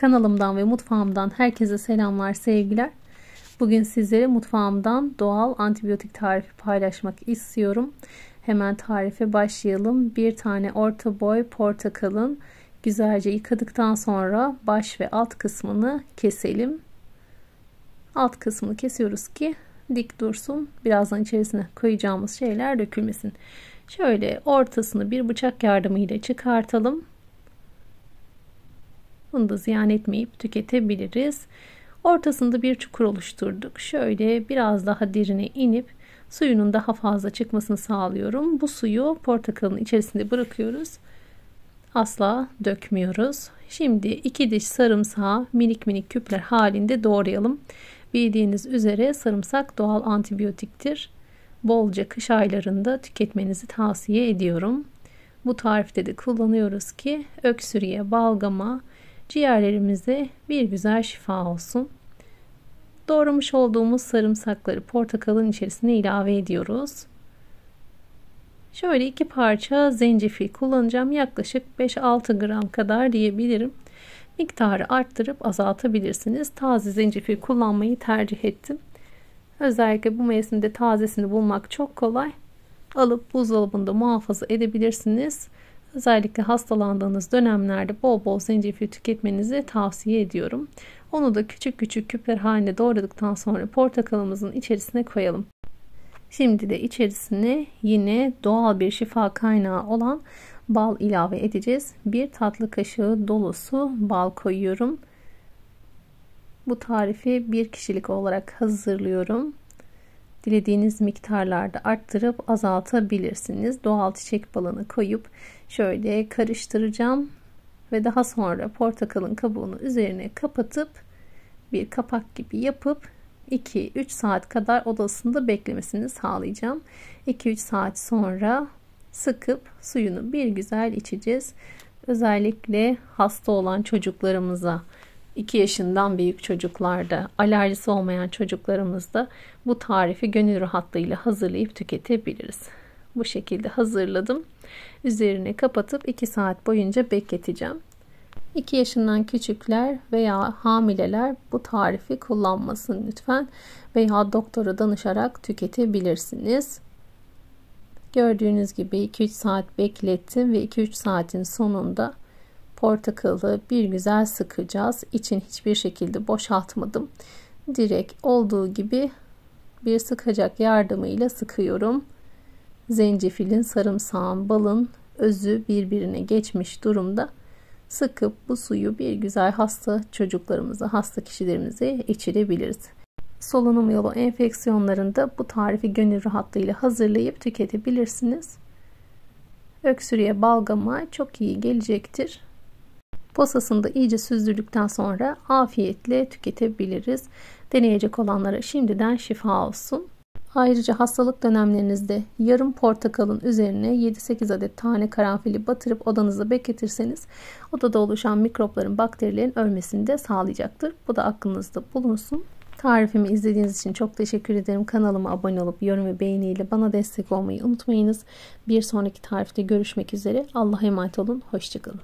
Kanalımdan ve mutfağımdan herkese selamlar, sevgiler. Bugün sizlere mutfağımdan doğal antibiyotik tarifi paylaşmak istiyorum. Hemen tarife başlayalım. Bir tane orta boy portakalın güzelce yıkadıktan sonra baş ve alt kısmını keselim. Alt kısmını kesiyoruz ki dik dursun. Birazdan içerisine koyacağımız şeyler dökülmesin. Şöyle ortasını bir bıçak yardımıyla çıkartalım. Bunu da ziyan etmeyip tüketebiliriz. Ortasında bir çukur oluşturduk. Şöyle biraz daha derine inip suyunun daha fazla çıkmasını sağlıyorum. Bu suyu portakalın içerisinde bırakıyoruz. Asla dökmüyoruz. Şimdi 2 diş sarımsağı minik minik küpler halinde doğrayalım. Bildiğiniz üzere sarımsak doğal antibiyotiktir. Bolca kış aylarında tüketmenizi tavsiye ediyorum. Bu tarifte de kullanıyoruz ki öksürüğe, balgama, ciğerlerimize bir güzel şifa olsun. Doğramış olduğumuz sarımsakları portakalın içerisine ilave ediyoruz. Şöyle 2 parça zencefil kullanacağım. Yaklaşık 5-6 gram kadar diyebilirim. Miktarı arttırıp azaltabilirsiniz. Taze zencefil kullanmayı tercih ettim. Özellikle bu mevsimde tazesini bulmak çok kolay. Alıp buzdolabında muhafaza edebilirsiniz. Özellikle hastalandığınız dönemlerde bol bol zencefil tüketmenizi tavsiye ediyorum. Onu da küçük küçük küpler halinde doğradıktan sonra portakalımızın içerisine koyalım. Şimdi de içerisine yine doğal bir şifa kaynağı olan bal ilave edeceğiz. 1 tatlı kaşığı dolusu bal koyuyorum. Bu tarifi 1 kişilik olarak hazırlıyorum. Dilediğiniz miktarlarda arttırıp azaltabilirsiniz. Doğal çiçek balını koyup şöyle karıştıracağım ve daha sonra portakalın kabuğunu üzerine kapatıp bir kapak gibi yapıp 2-3 saat kadar odasında beklemesini sağlayacağım. 2-3 saat sonra sıkıp suyunu bir güzel içeceğiz. Özellikle hasta olan çocuklarımıza, 2 yaşından büyük çocuklarda, alerjisi olmayan çocuklarımızda bu tarifi gönül rahatlığıyla hazırlayıp tüketebiliriz. Bu şekilde hazırladım. Üzerine kapatıp 2 saat boyunca bekleteceğim. 2 yaşından küçükler veya hamileler bu tarifi kullanmasın lütfen veya doktora danışarak tüketebilirsiniz. Gördüğünüz gibi 2-3 saat beklettim ve 2-3 saatin sonunda portakalı bir güzel sıkacağız. İçini hiçbir şekilde boşaltmadım. Direkt olduğu gibi bir sıkacak yardımıyla sıkıyorum. Zencefilin, sarımsağın, balın özü birbirine geçmiş durumda. Sıkıp bu suyu bir güzel hasta çocuklarımıza, hasta kişilerimize içirebiliriz. Solunum yolu enfeksiyonlarında bu tarifi gönül rahatlığıyla hazırlayıp tüketebilirsiniz. Öksürüğe, balgama çok iyi gelecektir. Posasını da iyice süzdürdükten sonra afiyetle tüketebiliriz. Deneyecek olanlara şimdiden şifa olsun. Ayrıca hastalık dönemlerinizde yarım portakalın üzerine 7-8 adet tane karanfili batırıp odanızda bekletirseniz odada oluşan mikropların, bakterilerin ölmesini de sağlayacaktır. Bu da aklınızda bulunsun. Tarifimi izlediğiniz için çok teşekkür ederim. Kanalıma abone olup yorum ve beğeniyle bana destek olmayı unutmayınız. Bir sonraki tarifte görüşmek üzere. Allah'a emanet olun. Hoşça kalın.